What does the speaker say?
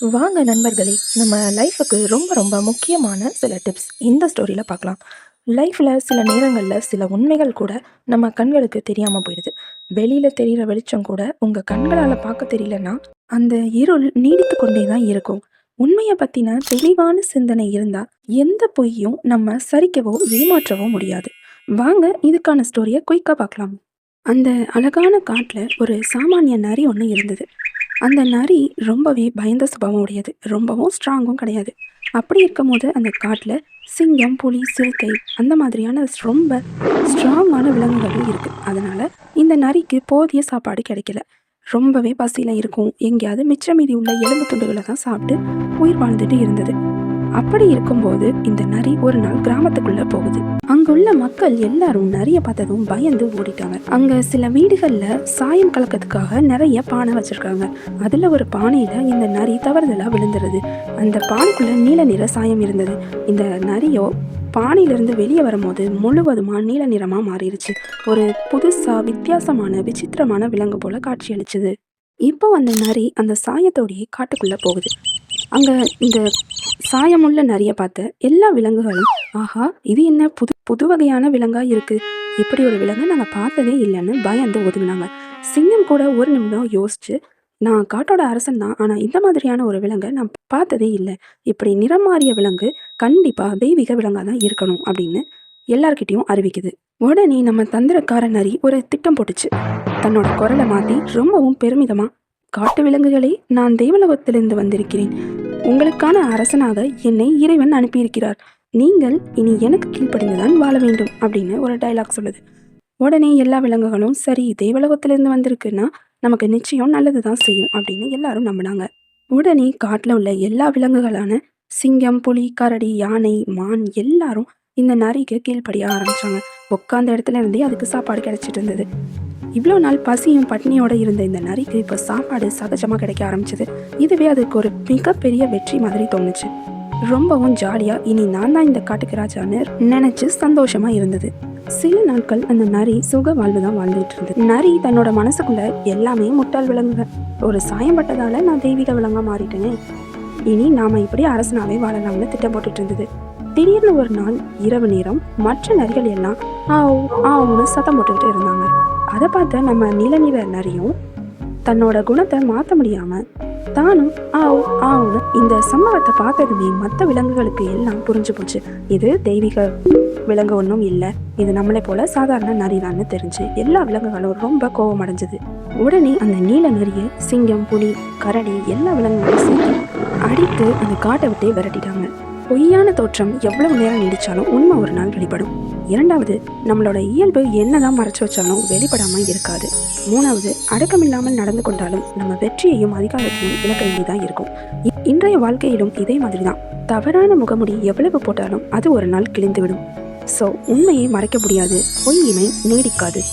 வாங்க நண்பர்களே, நம்ம லைஃபுக்கு ரொம்ப ரொம்ப முக்கியமான சில டிப்ஸ் இந்த ஸ்டோரியில் பார்க்கலாம். லைஃப்பில் சில நேரங்களில் சில உண்மைகள் கூட நம்ம கண்களுக்கு தெரியாமல் போயிடுது. வெளியில் தெரிகிற வெளிச்சம் கூட உங்கள் கண்களால் பார்க்க தெரியலன்னா அந்த இருள் நீடித்து கொண்டே தான் இருக்கும். உண்மையை பற்றின தெளிவான சிந்தனை இருந்தால் எந்த பொய்யும் நம்ம சரிக்கவோ ஏமாற்றவோ முடியாது. வாங்க இதுக்கான ஸ்டோரியை குயிக்காக பார்க்கலாம். அந்த அழகான காட்டில் ஒரு சாமானிய நரி ஒன்று இருந்தது. அந்த நரி ரொம்பவே பயந்த சுபாவம் உடையது. ரொம்பவும் ஸ்ட்ராங்கும் கிடையாது. அப்படி இருக்கும்போது அந்த காட்டில் சிங்கம், புலி, சிறுத்தை அந்த மாதிரியான ரொம்ப ஸ்ட்ராங்கான விலங்குகளும் இருக்குது. அதனால் இந்த நரிக்கு போதிய சாப்பாடு கிடைக்கல. ரொம்பவே பசியில் இருக்கும். எங்கேயாவது மிச்சம் மீதி உள்ள எலும்பு துண்டுகளை தான் சாப்பிட்டு உயிர் வாழ்ந்துட்டு இருந்தது. அப்படி இருக்கும்போது இந்த நரி ஒரு நாள் கிராமத்துக்குள்ள போகுது. அங்குள்ள மக்கள் எல்லாரும் நரிய பார்த்ததும் பயந்து ஓடிட்டாங்க. அங்க சில வீடுகள்ல சாயம் கலக்கிறதுக்காக நிறைய பானை வச்சிருக்காங்க. அதுல ஒரு பானையில இந்த நரி தவறுதலா விழுந்துருது. அந்த பானைக்குள்ள நீல நிற சாயம் இருந்தது. இந்த நரியோ பானையிலிருந்து வெளியே வரும்போது முழுவதுமா நீல நிறமா மாறிடுச்சு. ஒரு புதுசா வித்தியாசமான விசித்திரமான விலங்கு போல காட்சி அளிச்சுது. இப்போ அந்த நரி அந்த சாயத்தோடையே காட்டுக்குள்ள போகுது. அங்க இந்த சாயமுள்ள நரிய பார்த்த எல்லா விலங்குகளும், ஆஹா, இது என்ன புது புது வகையான விலங்கா இருக்கு, இப்படி ஒரு விலங்கு நாங்கள் பார்த்ததே இல்லைன்னு பயந்து ஒதுங்கினாங்க. சிங்கம் கூட ஒரு நிமிடம் யோசிச்சு, நான் காட்டோட அரசன் தான், ஆனால் இந்த மாதிரியான ஒரு விலங்கை நான் பார்த்ததே இல்லை. இப்படி நிறம் மாறிய விலங்கு கண்டிப்பாக தெய்வீக விலங்காக தான் இருக்கணும் அப்படின்னு எல்லார்கிட்டையும் அறிவிக்குது. உடனே நம்ம தந்திரக்கார நரி ஒரு திட்டம் போட்டுச்சு. தன்னோட குரலை மாற்றி ரொம்பவும் பெருமிதமாக, காட்டு விலங்குகளே, நான் தேவலோகத்திலிருந்து வந்திருக்கிறேன். உங்களுக்கான அரசனாக என்னை இறைவன் அனுப்பியிருக்கிறார். நீங்கள் இனி எனக்கு கீழ்ப்படிந்துதான் வாழ வேண்டும் அப்படின்னு ஒரு டைலாக் சொல்லுது. உடனே எல்லா விலங்குகளும், சரி, தேவலோகத்திலிருந்து வந்திருக்குன்னா நமக்கு நிச்சயம் நல்லது தான் செய்யும் அப்படின்னு எல்லாரும் நம்பினாங்க. உடனே காட்டில் உள்ள எல்லா விலங்குகளான சிங்கம், புலி, கரடி, யானை, மான் எல்லாரும் இந்த நரிக்கு கீழ்ப்படிய ஆரம்பிச்சாங்க. உட்காந்த இடத்துல இருந்தே அதுக்கு சாப்பாடு கிடைச்சிட்டு இருந்தது. இவ்வளோ நாள் பசியும் பட்னியோட இருந்த இந்த நரிக்கு இப்போ சாப்பாடு சகஜமாக கிடைக்க ஆரம்பிச்சது. இதுவே அதுக்கு ஒரு மிகப்பெரிய வெற்றி மாதிரி தோணுச்சு. ரொம்பவும் ஜாலியாக இனி நான் தான் இந்த காட்டுக்கு ராஜான்னு நினைச்சு சந்தோஷமா இருந்தது. சில நாட்கள் அந்த நரி சுக வாழ்வு தான் வாழ்ந்துட்டு இருந்தது. நரி தன்னோட மனசுக்குள்ள எல்லாமே முட்டாள் விலங்குங்க, ஒரு சாயம் பட்டதால நான் தெய்வீக விலங்கா மாறிட்டேனே, இனி நாம இப்படி அரசனாவே வாழலாம்னு திட்டம் போட்டுட்டு இருந்தது. திடீர்னு ஒரு நாள் இரவு நேரம் மற்ற நரிகள் எல்லாம் ஆவ் ஆவுன்னு சத்தம் போட்டுக்கிட்டு இருந்தாங்க. அதை பார்த்த நம்ம நிலநிற நரியும் தன்னோட குணத்தை மாற்ற முடியாம தானும் ஆவ் ஆவுன்னு இந்த சம்பவத்தை பார்த்ததுமே மற்ற விலங்குகளுக்கு எல்லாம் புரிஞ்சு போச்சு. இது தெய்வீக விலங்கு ஒன்றும் இல்லை, இது நம்மளை போல சாதாரண நரிதான்னு தெரிஞ்சு எல்லா விலங்குகளும் ரொம்ப கோபம் அடைஞ்சது. உடனே அந்த நீல நரியை சிங்கம், புலி, கரடி எல்லா விலங்குகளும் சேர்த்து அடித்து அந்த காட்டை விட்டே விரட்டிட்டாங்க. பொய்யான தோற்றம் எவ்வளவு நேரம் நீடிச்சாலும் உண்மை ஒரு நாள் வெளிப்படும். இரண்டாவது, நம்மளோட இயல்பு என்னதான் மறைச்சு வச்சாலும் வெளிப்படாம இருக்காது. மூணாவது, அடக்கமில்லாமல் நடந்து கொண்டாலும் நம்ம வெற்றியையும் அதிகாரத்தையும் இழக்க வேண்டியதான் இருக்கும். இன்றைய வாழ்க்கையிலும் இதே மாதிரி தான். தவறான முகமுடி எவ்வளவு போட்டாலும் அது ஒரு நாள் கிழிந்துவிடும். ஸோ உண்மையை மறைக்க முடியாது, பொய்யினை நீடிக்காது.